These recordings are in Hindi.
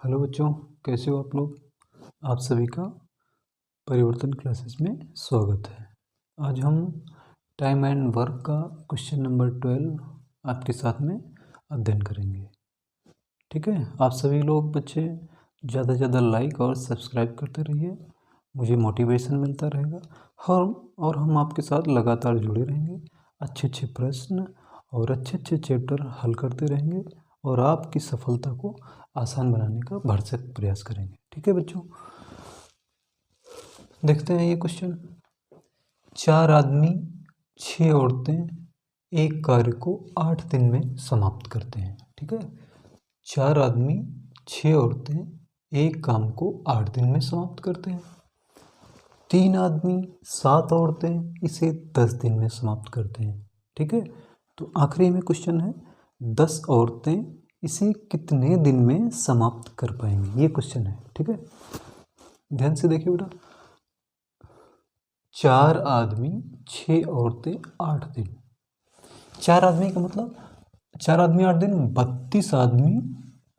हेलो बच्चों, कैसे हो आप लोग। आप सभी का परिवर्तन क्लासेस में स्वागत है। आज हम टाइम एंड वर्क का क्वेश्चन नंबर 12 आपके साथ में अध्ययन करेंगे। ठीक है, आप सभी लोग बच्चे ज़्यादा से ज़्यादा लाइक और सब्सक्राइब करते रहिए, मुझे मोटिवेशन मिलता रहेगा। और हम आपके साथ लगातार जुड़े रहेंगे, अच्छे अच्छे प्रश्न और अच्छे अच्छे चैप्टर हल करते रहेंगे और आपकी सफलता को आसान बनाने का भरसक प्रयास करेंगे। ठीक है बच्चों, देखते हैं ये क्वेश्चन। 4 आदमी 6 औरतें एक कार्य को 8 दिन में समाप्त करते हैं। ठीक है, 4 आदमी 6 औरतें एक काम को 8 दिन में समाप्त करते हैं। 3 आदमी 7 औरतें इसे 10 दिन में समाप्त करते हैं। ठीक है, तो आखिरी में क्वेश्चन है 10 औरतें इसे कितने दिन में समाप्त कर पाएंगी, ये क्वेश्चन है। ठीक है, ध्यान से देखिए बेटा। 4 आदमी 6 औरतें 8 दिन। 4 आदमी का मतलब 4 आदमी 8 दिन, 32 आदमी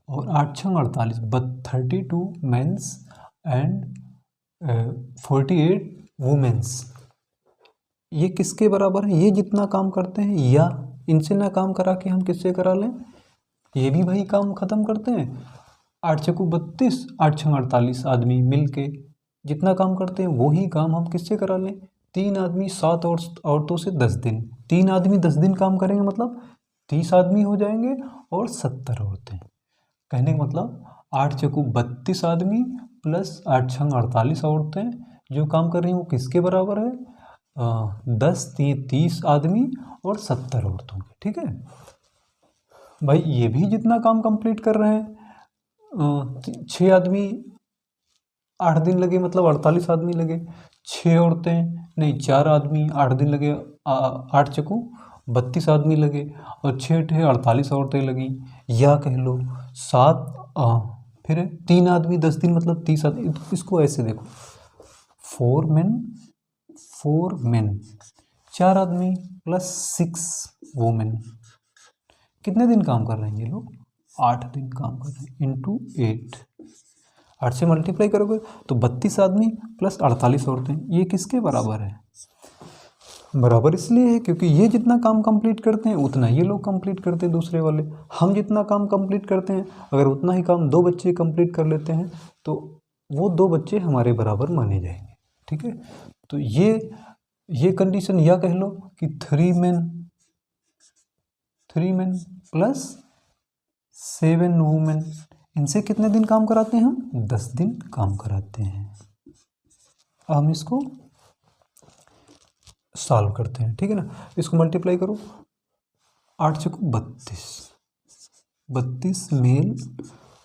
और 8 6 48, 32 मेंस एंड 48 वुमेन्स। ये किसके बराबर है? ये जितना काम करते हैं या इनसे ना काम करा के हम किससे करा लें? ये भी भाई काम खत्म करते हैं। 8 6 32, 8 6 48 आदमी मिल के जितना काम करते हैं वही काम हम किससे करा लें? 3 आदमी 7 औरतों से 10 दिन। 3 आदमी 10 दिन काम करेंगे मतलब 30 आदमी हो जाएंगे और 70 औरतें। कहने का मतलब 8 चकू 32 आदमी प्लस 8 छंग 48 औरतें जो काम कर रही हैं वो किसके बराबर है? 10 30 आदमी और 70 औरतों के। ठीक है भाई, ये भी जितना काम कंप्लीट कर रहे हैं, 6 आदमी 8 दिन लगे मतलब 48 आदमी लगे। 6 औरतें नहीं, 4 आदमी 8 दिन लगे, 8 चकू 32 आदमी लगे और 6 ठे 48 औरतें लगी। या कह लो 7 फिर 3 आदमी 10 दिन मतलब 30 आदमी। इसको ऐसे देखो, 4 मेन 4 आदमी प्लस 6 वुमेन। कितने दिन काम कर रहे हैं ये लोग? 8 दिन काम कर रहे हैं इंटू 8। 8 से मल्टीप्लाई करोगे तो 32 आदमी प्लस 48 औरतें, ये किसके बराबर है? बराबर इसलिए है क्योंकि ये जितना काम कंप्लीट करते हैं उतना ये लोग कंप्लीट करते हैं दूसरे वाले। हम जितना काम कंप्लीट करते हैं अगर उतना ही काम 2 बच्चे कंप्लीट कर लेते हैं तो वो 2 बच्चे हमारे बराबर माने जाएंगे। ठीक है, तो ये कंडीशन, या कह लो कि 3 मेन प्लस 7 वुमेन, इनसे कितने दिन काम कराते हैं हम? 10 दिन काम कराते हैं। हम इसको सॉल्व करते हैं। ठीक है ना, इसको मल्टीप्लाई करो, 8 छक्को 32 मेल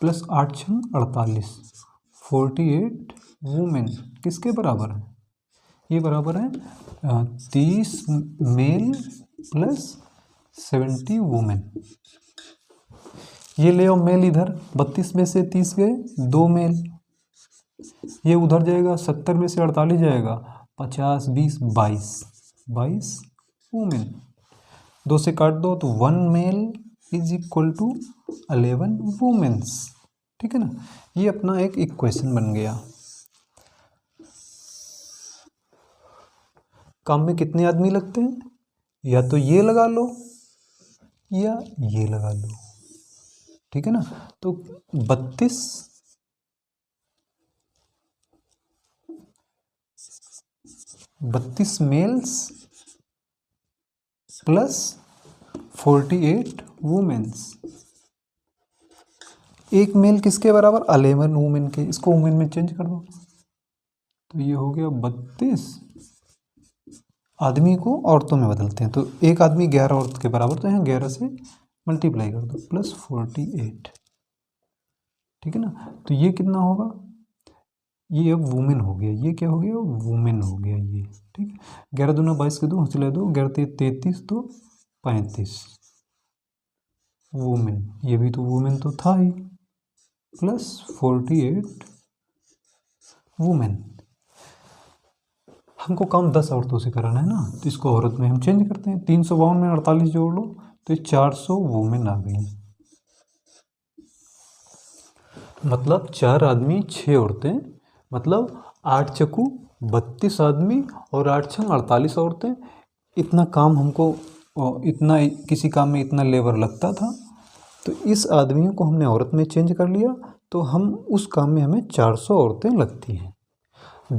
प्लस 8 छंग 48, 48 वुमेन किसके बराबर है? ये बराबर है 30 मेल प्लस 70 वुमेन। ये ले आओ मेल इधर, 32 में से 30 गए, 2 मेल, ये उधर जाएगा, 70 में से 48 जाएगा, 50 20 22 वुमेन। 2 से काट दो तो 1 male is equal to 11 women's. ठीक है ना, ये अपना एक इक्वेशन बन गया। काम में कितने आदमी लगते हैं? या तो ये लगा लो या ये लगा लो। ठीक है ना, तो 32 मेल्स प्लस 48 वुमेन्स। एक मेल किसके बराबर? 11 वुमेन के। इसको वुमेन में चेंज कर दो तो ये हो गया 32। आदमी को औरतों में बदलते हैं तो एक आदमी 11 औरत के बराबर, तो यहाँ 11 से मल्टीप्लाई कर दो प्लस 48। ठीक है ना, तो ये कितना होगा? ये अब वुमेन हो गया, ये क्या हो गया? वुमेन हो गया ये। ठीक है, 11 दूना 22 के 2 हंसले 2, 11 33 तो 35 वुमेन। ये भी तो वुमेन तो था ही, प्लस 48 वुमेन। हमको काम 10 औरतों से कराना है ना, तो इसको औरत में हम चेंज करते हैं। 352 में 48 जोड़ लो तो 400 वुमेन आ गई। मतलब 4 आदमी 6 औरतें, मतलब 8 चक्कू 32 आदमी और 8 छंग 48 औरतें। इतना काम हमको, इतना किसी काम में इतना लेबर लगता था, तो इस आदमियों को हमने औरत में चेंज कर लिया, तो हम उस काम में हमें 400 औरतें लगती हैं।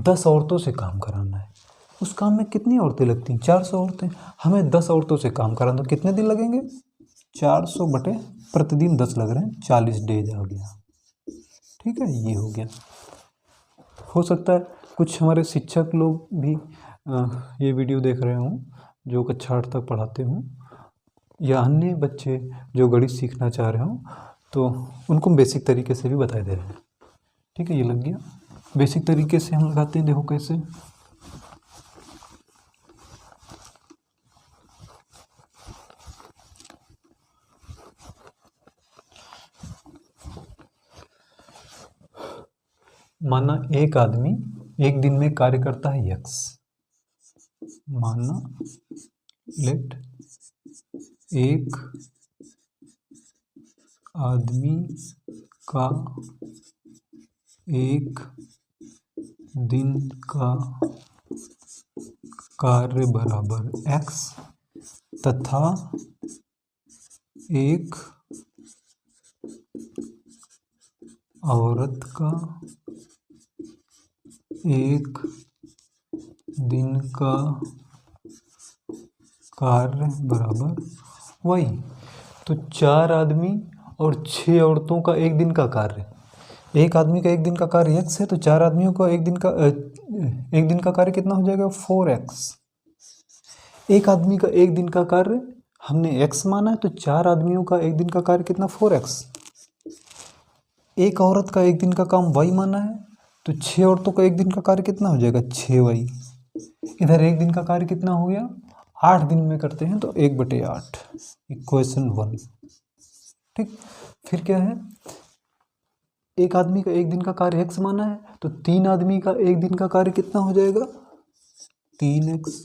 10 औरतों से काम कराना है, उस काम में कितनी औरतें लगती हैं? 400 औरतें। हमें 10 औरतों से काम कराना, तो कितने दिन लगेंगे? 400 बटे प्रतिदिन 10 लग रहे हैं, 40 डेज आ गया। ठीक है, ये हो गया। हो सकता है कुछ हमारे शिक्षक लोग भी ये वीडियो देख रहे हों, जो कक्षा 8 तक पढ़ाते हों, या अन्य बच्चे जो गणित सीखना चाह रहे हों, तो उनको बेसिक तरीके से भी बताए दे रहे हैं। ठीक है, ये लग गया। बेसिक तरीके से हम लगाते हैं, देखो कैसे। माना एक आदमी एक दिन में कार्य करता है यक्स। माना लेट एक आदमी का एक दिन का कार्य बराबर एक्स तथा एक औरत का एक दिन का कार्य बराबर वाई। तो 4 आदमी और 6 औरतों का एक दिन का कार्य, एक आदमी का एक दिन का कार्य एक्स है, तो 4 आदमियों का एक दिन का कार्य कितना हो जाएगा? 4x। एक आदमी का एक दिन का कार्य हमने x माना है, तो 4 आदमियों का एक दिन का कार्य कितना? 4x। एक औरत का एक दिन का काम y माना है, तो 6 औरतों का एक दिन का कार्य कितना हो जाएगा? 6y। इधर एक दिन का कार्य कितना हो गया? 8 दिन में करते हैं, तो 1/8, इक्वेशन 1। ठीक, फिर क्या है? एक आदमी का एक दिन का कार्य x माना है, तो 3 आदमी का एक दिन का कार्य कितना हो जाएगा? 3x।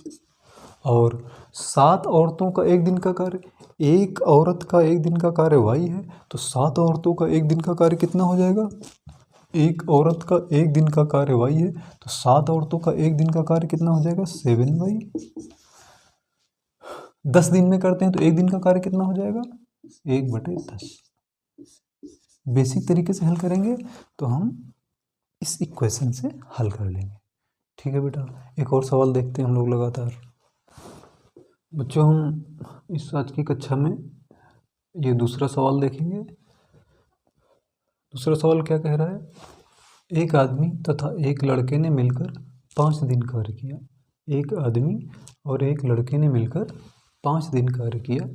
और 7 औरतों का एक दिन का कार्य, एक औरत का एक दिन का कार्य y है, तो 7 औरतों का एक दिन का कार्य कितना हो जाएगा? एक औरत का एक दिन का कार्य y है, तो 7 औरतों का एक दिन का कार्य कितना हो जाएगा? 7y। 10 दिन में करते हैं, तो एक दिन का कार्य कितना हो जाएगा? 1/10। बेसिक तरीके से हल करेंगे तो हम इस इक्वेशन से हल कर लेंगे। ठीक है बेटा, एक और सवाल देखते हैं हम लोग लगातार। बच्चों, हम इस आज की कक्षा में ये दूसरा सवाल देखेंगे। दूसरा सवाल क्या कह रहा है? एक आदमी तथा एक लड़के ने मिलकर 5 दिन कार्य किया। एक आदमी और एक लड़के ने मिलकर 5 दिन कार्य किया,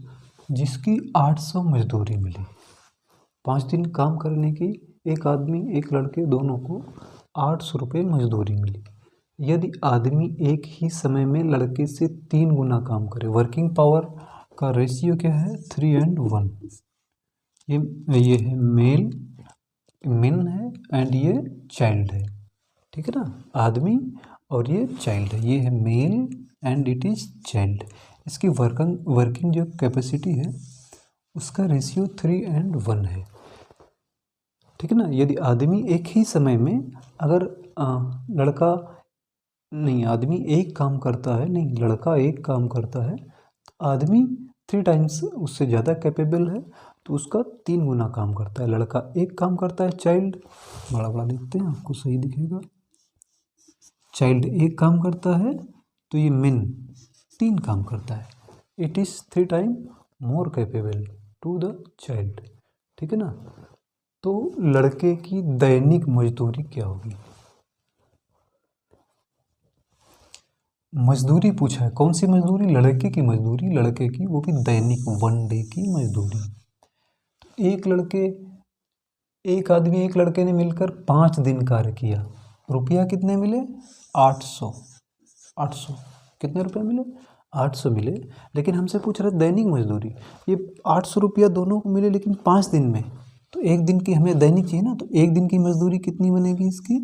जिसकी 800 मजदूरी मिली। 5 दिन काम करने की एक आदमी एक लड़के दोनों को 800 रुपये मजदूरी मिली। यदि आदमी एक ही समय में लड़के से 3 गुना काम करे, वर्किंग पावर का रेशियो क्या है? 3:1। ये है मेल, मेन है, एंड ये चाइल्ड है। ठीक है ना, आदमी और ये चाइल्ड है। ये है male and it is child. इसकी वर्किंग जो कैपेसिटी है उसका रेशियो 3:1 है। ठीक है ना। यदि आदमी एक ही समय में, अगर लड़का नहीं, आदमी एक काम करता है, नहीं लड़का एक काम करता है, तो आदमी 3 टाइम्स उससे ज़्यादा कैपेबल है, तो उसका 3 गुना काम करता है। लड़का एक काम करता है, चाइल्ड, बड़ा बड़ा लिखते हैं आपको सही दिखेगा। चाइल्ड एक काम करता है, तो ये मेन 3 काम करता है। It is 3 time more capable to the child. ठीक है ना। तो लड़के की दैनिक मजदूरी क्या होगी? मजदूरी पूछा है, कौन सी मजदूरी? लड़के की मजदूरी, लड़के की, वो भी दैनिक 1 डे की मजदूरी। एक आदमी एक लड़के ने मिलकर 5 दिन कार्य किया, रुपया कितने मिले? 800। कितने रुपए मिले? 800 मिले। लेकिन हमसे पूछ रहे दैनिक मजदूरी, ये 800 रुपया दोनों को मिले, लेकिन 5 दिन में, तो एक दिन की हमें दैनिक चाहिए ना, तो एक दिन की मजदूरी कितनी बनेगी इसकी?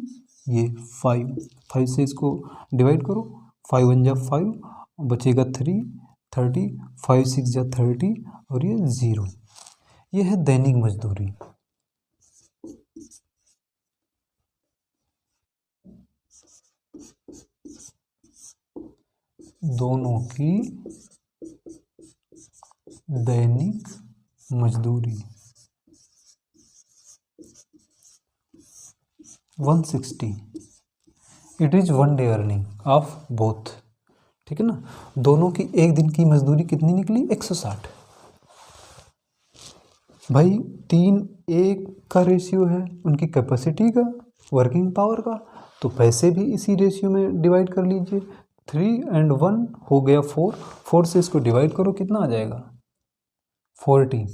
ये 5 से इसको डिवाइड करो, 5 1 जा 5, बचेगा 3, 30, 5 6 जा 30, और ये 0। ये है दैनिक मजदूरी। दोनों की दैनिक मजदूरी 160। It is 1 day earning of both. ठीक है ना, दोनों की एक दिन की मजदूरी कितनी निकली? 160। भाई 3:1 का रेशियो है उनकी कैपेसिटी का, वर्किंग पावर का, तो पैसे भी इसी रेशियो में डिवाइड कर लीजिए। 3 और 1 हो गया 4, 4 से इसको डिवाइड करो, कितना आ जाएगा? 40।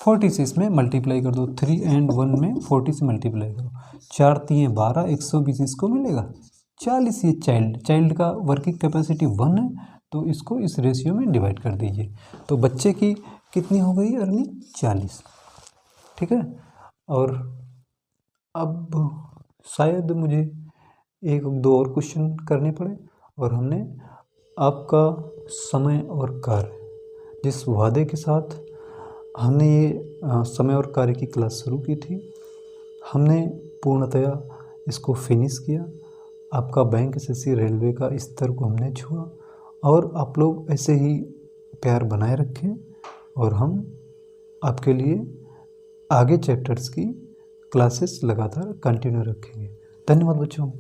40 से इसमें मल्टीप्लाई कर दो, 3 और 1 में 40 से मल्टीप्लाई करो, 4 3 12, 120 इसको मिलेगा 40। ये चाइल्ड का वर्किंग कैपेसिटी 1 है, तो इसको इस रेशियो में डिवाइड कर दीजिए, तो बच्चे की कितनी हो गई अर्निंग? 40। ठीक है, और अब शायद मुझे 1-2 और क्वेश्चन करने पड़े, और हमने आपका समय और कार्य, जिस वादे के साथ हमने ये समय और कार्य की क्लास शुरू की थी, हमने पूर्णतया इसको फिनिश किया। आपका बैंक एसएससी रेलवे का स्तर को हमने छुआ, और आप लोग ऐसे ही प्यार बनाए रखें, और हम आपके लिए आगे चैप्टर्स की क्लासेस लगातार कंटिन्यू रखेंगे। धन्यवाद बच्चों।